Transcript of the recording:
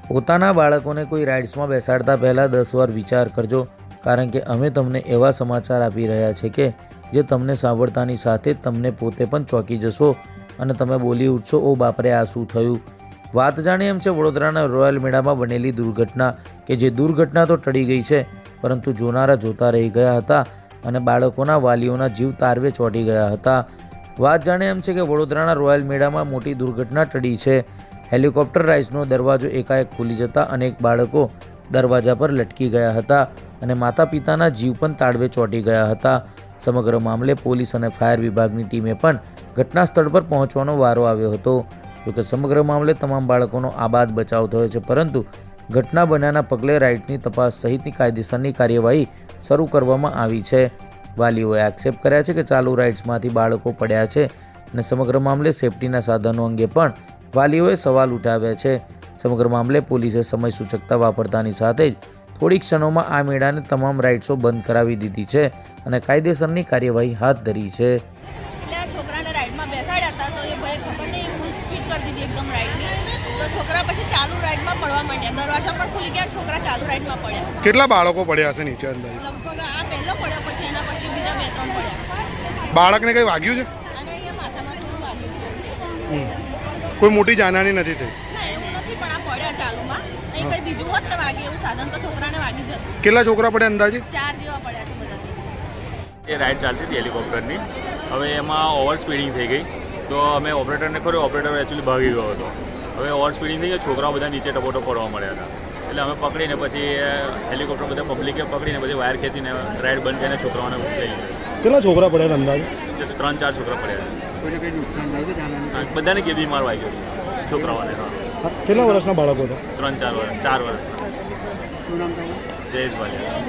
પોતાના બાળકોને કોઈ રાઇડ્સમાં બેસાડતા પહેલાં 10 વાર વિચાર કરજો, કારણ કે અમે તમને એવા સમાચાર આપી રહ્યા છે કે જે તમને સાંભળતાની સાથે જ તમને પોતે પણ ચોંકી જશો અને તમે બોલી ઉઠશો, ઓ બાપરે આ શું થયું. વાત જાણે એમ છે વડોદરાના રોયલ મેળામાં બનેલી દુર્ઘટના કે જે દુર્ઘટના તો ટળી ગઈ છે, પરંતુ જોનારા જોતા રહી ગયા હતા અને બાળકોના વાલીઓના જીવ તારવે ચોંટી ગયા હતા. વાત જાણે એમ છે કે વડોદરાના રોયલ મેળામાં મોટી દુર્ઘટના ટળી છે. હેલિકોપ્ટર રાઇડ્સનો દરવાજો એકાએક ખુલી જતા અનેક બાળકો દરવાજા પર લટકી ગયા હતા અને માતા પિતાના જીવ પણ તાળવે ચોંટી ગયા હતા. સમગ્ર મામલે પોલીસ અને ફાયર વિભાગની ટીમે પણ ઘટના સ્થળ પર પહોંચવાનો વારો આવ્યો હતો. જોકે સમગ્ર મામલે તમામ બાળકોનો આબાદ બચાવ થયો છે, પરંતુ ઘટના બન્યાના પગલે રાઇડ્સની તપાસ સહિતની કાયદેસરની કાર્યવાહી શરૂ કરવામાં આવી છે. વાલીઓએ આક્ષેપ કર્યા છે કે ચાલુ રાઇડ્સમાંથી બાળકો પડ્યા છે અને સમગ્ર મામલે સેફટીના સાધનો અંગે પણ વાલીઓએ સવાલ ઉઠાવ્યા છે. સમગ્ર મામલે પોલીસે સમય સૂચકતા વાપરતાની સાથે જ થોડી ક્ષણોમાં આ મેળાને તમામ રાઇડ્સો બંધ કરાવી દીધી છે અને કાયદેસરની કાર્યવાહી હાથ ધરી છે. એટલે આ છોકરાને રાઇડમાં બેસાડ્યા હતા તો એ ભાઈ ખબર નહીં ફૂલ સ્પીડ કરી દીધી એકદમ રાઇડની, તો છોકરા પછી ચાલુ રાઇડમાં પડવા માંડ્યા. દરવાજા પણ ખુલી ગયા, છોકરા ચાલુ રાઇડમાં પડ્યા. કેટલા બાળકો પડ્યા હશે નીચે અંદાજે? લગભગ આ પહેલો પડ્યો, પછી એના પછી બીજા 2-3 પડ્યા. બાળકને કંઈ વાગ્યું છે? અને અહીંયા માથામાં થોડું વાગ્યું છે. કોઈ મોટી જાનહાની નથી થઈ? ના એવું નથી, પણ આ પડ્યા ચાલુમાં. અહીં કંઈ બીજું હોત ને વાગે એવું સાધન તો છોકરાને વાગી જતું. કેટલા છોકરા પડ્યા અંદાજે? 4 જેવા પડ્યા છે બધા. એ રાઇડ ચાલતી હતી હેલિકોપ્ટરની. હવે એમાં ઓવર સ્પીડિંગ થઈ ગઈ, તો અમે ઓપરેટરને કર્યો. ઓપરેટર એકચ્યુઅલી ભાગી ગયો હતો. હવે ઓવર સ્પીડિંગ થઈ ગઈ, છોકરાઓ બધા નીચે ટપોટો પડવા મળ્યા હતા. એટલે અમે પકડીને પછી હેલિકોપ્ટર બધા પબ્લિકે પકડીને પછી વાયર ખેંચીને રાઇડ બંધ કરીને છોકરાઓને લઈ લીધા. કેટલા છોકરા પડ્યા અંદાજે? 3-4 છોકરા પડ્યા. બધાને કેબી માર વાગ્યો છે છોકરાઓને. કેટલા વર્ષના બાળકો હતા? 3-4 વર્ષ, 4 વર્ષના. જયેશ વાલિયા.